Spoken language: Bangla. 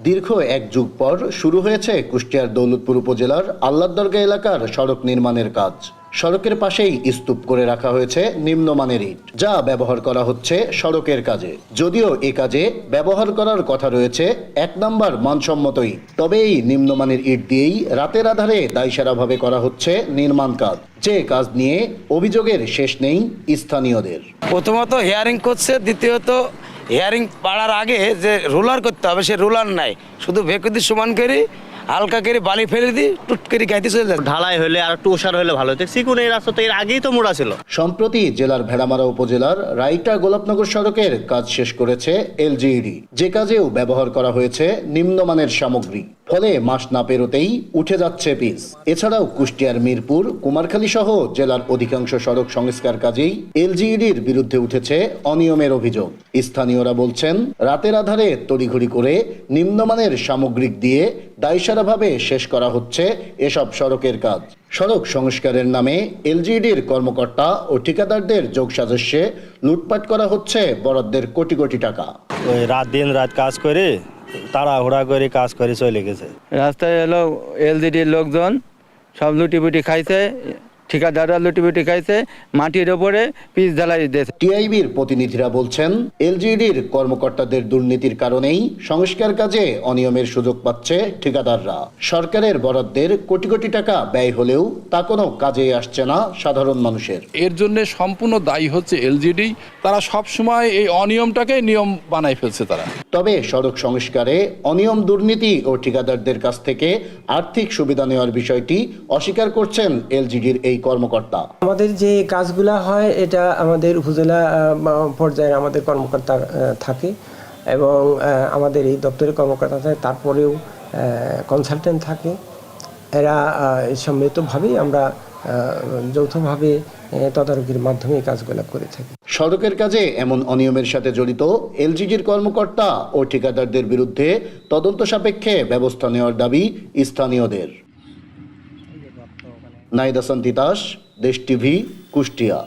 দীর্ঘ এক যুগ পর শুরু হয়েছে কুষ্টিয়ার দৌলতপুর উপজেলার আল্লাহদরগা এলাকার সড়ক নির্মাণের কাজ। সড়কের পাশেই স্তূপ করে রাখা হয়েছে নিম্নমানের ইট, যা ব্যবহার করা হচ্ছে সড়কের কাজে। যদিও এ কাজে ব্যবহার করার কথা রয়েছে ১ নম্বর মানসম্মত ইট, তবে এই নিম্নমানের ইট দিয়েই রাতের আধারে দায়সারাভাবে করা হচ্ছে নির্মাণ কাজ, যে কাজ নিয়ে অভিযোগের শেষ নেই স্থানীয়দের। প্রথমত হিয়ারিং করছে, দ্বিতীয়ত হিয়ারিং পাড়ার আগে যে রোলার করতে হবে সে রোলার নাই, শুধু ভেকুদি সমান করে হালকা করে বালি ফেলে দিই, টুট করে গাইতে চলে যায়। ঢালাই হলে আর একটু ওষার হলে ভালো হতো। সিকুন এই রাস্তা তো এর আগেই তো মোড়া ছিল। সম্প্রতি জেলার ভেড়ামারা উপজেলার রাইটা গোলাপনগর সড়কের কাজ শেষ করেছে এলজিইডি, যে কাজেও ব্যবহার করা হয়েছে নিম্নমানের সামগ্রী। ফলে মাস না পেরোতেই উঠে যাচ্ছে পিচ। এছাড়াও কুষ্টিয়ার মিরপুর, কুমারখালী সহ জেলার অধিকাংশ সড়ক সংস্কার কাজেই এলজিইডির বিরুদ্ধে উঠেছে অনিয়মের অভিযোগ। স্থানীয়রা বলছেন, রাতের আধারে তড়িঘড়ি করে নিম্নমানের সামগ্রিক দিয়ে দায়সারাভাবে শেষ করা হচ্ছে এসব সড়কের কাজ। সড়ক সংস্কারের নামে এলজিইডির কর্মকর্তা ও ঠিকাদারদের যোগসাজস্যে লুটপাট করা হচ্ছে বরাদ্দের কোটি কোটি টাকা। ওই দিন রাত কাজ করে তাড়াহুড়া করে কাজ করে চলে গেছে। রাস্তায় এলো এলজিডির লোকজন সব লুটিপুটি খাইছে, ঠিকাদাররা লুটিপুটি খাইছে, মাটির ওপরে পিচ ঢালাই দিয়েছে। টিআইবির প্রতিনিধিরা বলছেন, এলজিইডির কর্মকর্তাদের দুর্নীতির কারণেই সংস্কার কাজে অনিয়মের সুযোগ পাচ্ছে ঠিকাদাররা। সরকারের বরাদ্দের কোটি কোটি টাকা ব্যয় হলেও তা কোনো কাজে আসছে না সাধারণ মানুষের। এর জন্য সম্পূর্ণ দায়ী হচ্ছে এলজিডি। তারা সব সময় এই অনিয়মটাকে নিয়ম বানাই ফেলছে তারা। তবে সড়ক সংস্কারে অনিয়ম, দুর্নীতি ও ঠিকাদারদের কাছ থেকে আর্থিক সুবিধা নেওয়ার বিষয়টি অস্বীকার করছেন এলজিডির এই কর্মকর্তা। আমাদের যে কাজগুলা হয় এটা আমাদের উপজেলা পর্যায়ে আমাদের কর্মকর্তা থাকে এবং আমাদের এই দপ্তরের কর্মকর্তা থাকে, তারপরেও কনসালটেন্ট থাকে। এরা সম্মিলিতভাবেই আমরা যৌথভাবে তদারকির মাধ্যমে এই কাজগুলো করে থাকি। সড়কের কাজে এমন অনিয়মের সাথে জড়িত এলজিডির কর্মকর্তা ও ঠিকাদারদের বিরুদ্ধে তদন্ত সাপেক্ষে ব্যবস্থা নেওয়ার দাবি স্থানীয়দের। নাহিদ হাসান তিতাস, দেশ টিভি, কুষ্টিয়া।